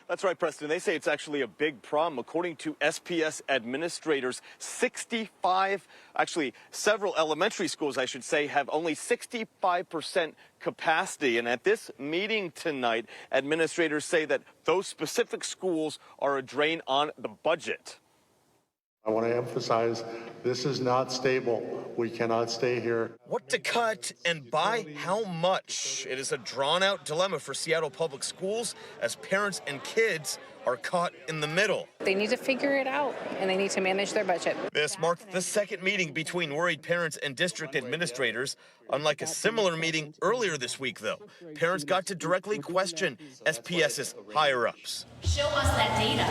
That's right, Preston. They say it's actually a big problem. According to SPS administrators, several elementary schools, I should say, have only 65% capacity. And at this meeting tonight, administrators say that those specific schools are a drain on the budget. I want to emphasize this is not stable. We cannot stay here. What to cut and by how much? It is a drawn-out dilemma for Seattle Public Schools as parents and kids are caught in the middle. They need to figure it out, and they need to manage their budget. This marked the second meeting between worried parents and district administrators. Unlike a similar meeting earlier this week, though, parents got to directly question SPS's higher-ups. Show us that data.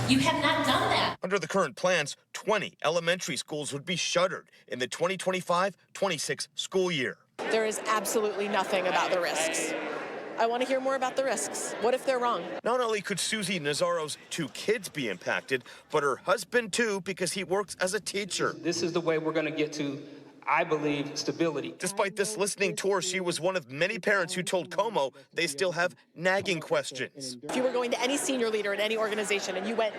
You have not done that. Under the current plans, 20 elementary schools would be shuttered in the 2025-26 school year. There is absolutely nothing about the risks. I want to hear more about the risks. What if they're wrong? Not only could Susie Nazzaro's 2 kids be impacted, but her husband too, because he works as a teacher. This is the way we're going to get to, I believe, stability. Despite this listening tour, she was one of many parents who told KOMO they still have nagging questions. If you were going to any senior leader in any organization and you went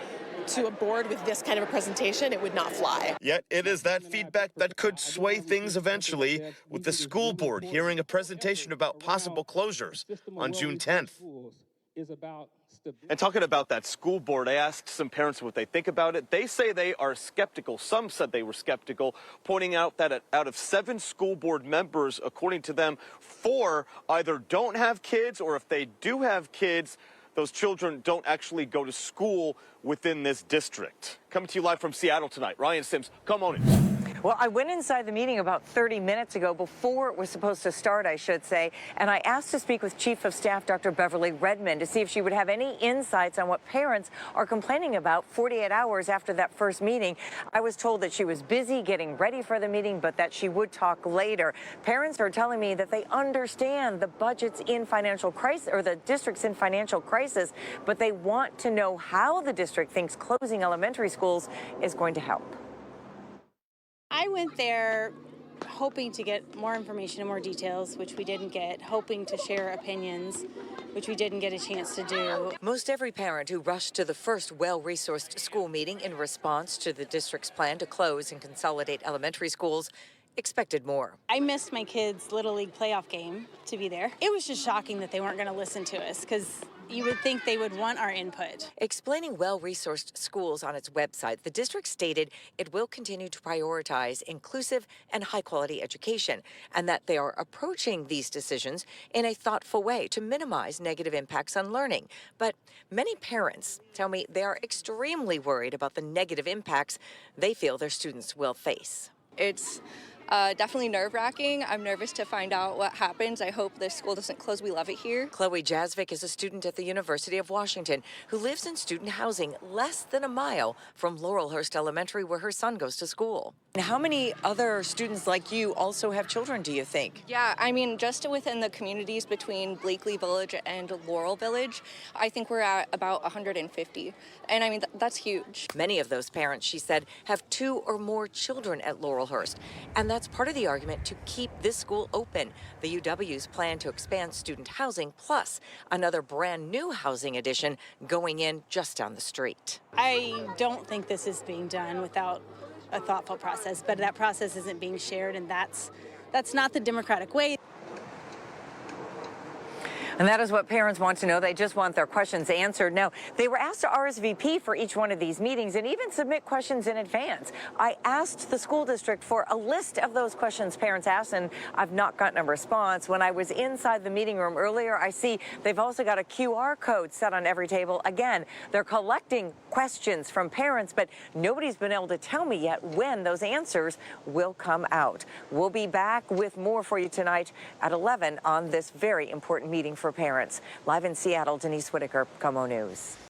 to a board with this kind of a presentation, it would not fly. Yet it is that feedback that could sway things eventually, with the school board hearing a presentation about possible closures on June 10th. And talking about that school board, I asked some parents what they think about it. They say they are skeptical. Some said they were skeptical, pointing out that out of 7 school board members, according to them, 4 either don't have kids, or if they do have kids, those children don't actually go to school within this district. Coming to you live from Seattle tonight, Ryan Sims, KOMO News. Well, I went inside the meeting about 30 minutes ago, before it was supposed to start, I should say, and I asked to speak with Chief of Staff Dr. Beverly Redmond to see if she would have any insights on what parents are complaining about 48 hours after that first meeting. I was told that she was busy getting ready for the meeting, but that she would talk later. Parents are telling me that they understand the budget's in financial crisis, or the district's in financial crisis, but they want to know how the district thinks closing elementary schools is going to help. I went there hoping to get more information and more details, which we didn't get, hoping to share opinions, which we didn't get a chance to do. Most every parent who rushed to the first well-resourced school meeting in response to the district's plan to close and consolidate elementary schools expected more. I missed my kids' Little League playoff game to be there. It was just shocking that they weren't going to listen to us, because you would think they would want our input. Explaining well-resourced schools on its website, the district stated it will continue to prioritize inclusive and high-quality education, and that they are approaching these decisions in a thoughtful way to minimize negative impacts on learning. But many parents tell me they are extremely worried about the negative impacts they feel their students will face. It's definitely nerve-wracking. I'm nervous to find out what happens. I hope the school doesn't close. We love it here. Chloe Jasvik is a student at the University of Washington who lives in student housing less than a mile from Laurelhurst Elementary, where her son goes to school. And how many other students like you also have children, do you think? Yeah, I mean, just within the communities between Blakely Village and Laurel Village, I think we're at about 150. And I mean, that's huge. Many of those parents, she said, have 2 or more children at Laurelhurst. And that's part of the argument to keep this school open. The UW's plan to expand student housing, plus another brand new housing addition going in just down the street. I don't think this is being done without a thoughtful process, but that process isn't being shared, and that's not the democratic way. And that is what parents want to know. They just want their questions answered. Now, they were asked to RSVP for each one of these meetings and even submit questions in advance. I asked the school district for a list of those questions parents asked, and I've not gotten a response. When I was inside the meeting room earlier, I see they've also got a QR code set on every table. Again, they're collecting questions from parents, but nobody's been able to tell me yet when those answers will come out. We'll be back with more for you tonight at 11 on this very important meeting for parents. Live in Seattle, Denise Whitaker, KOMO News.